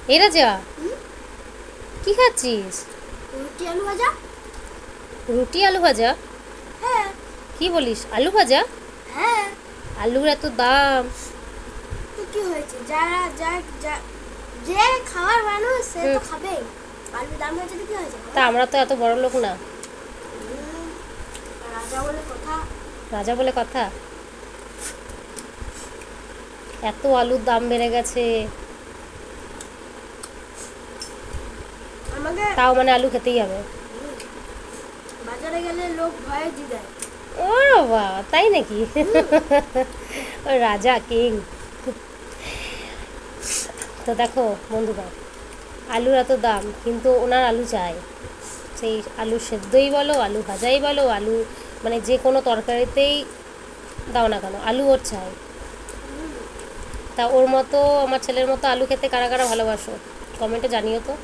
এই রাজা, কি খাচ্ছিস? রুটি আলু ভাজা। রুটি আলু ভাজা? হ্যাঁ। কি বলিস, আলু ভাজা? হ্যাঁ। আলুর এত দাম। তো কি হয়েছে, যারা যা যা- যে খাওয়ার মানুষ সে তো খাবে। আলুর দাম হয়েছে তো কি হয়েছে? তা আমরা তো এত বড় লোক না। রাজা বলে কথা। রাজা বলে কথা। এত আলুর দাম বেড়ে গেছে, আমাকে তাও মানে আলু খেতেই হবে। বাজারে গেলে লোক ভয়ে দিয়ে দেয়। ও বাবা, তাই নাকি? ও রাজা কিং। তো দেখো বন্ধুরা, আলুর এত দাম কিন্তু ওনার আলু চাই। সেই আলু সেদ্ধই বলো, আলু ভাজাই বলো, আলু মানে যে কোনো তরকারিতেই দাও না কেন, আলু ওর চাই। তা ওর মতো আমার ছেলের মতো আলু খেতে কারা কারা ভালোবাসো, কমেন্টে জানিও তো।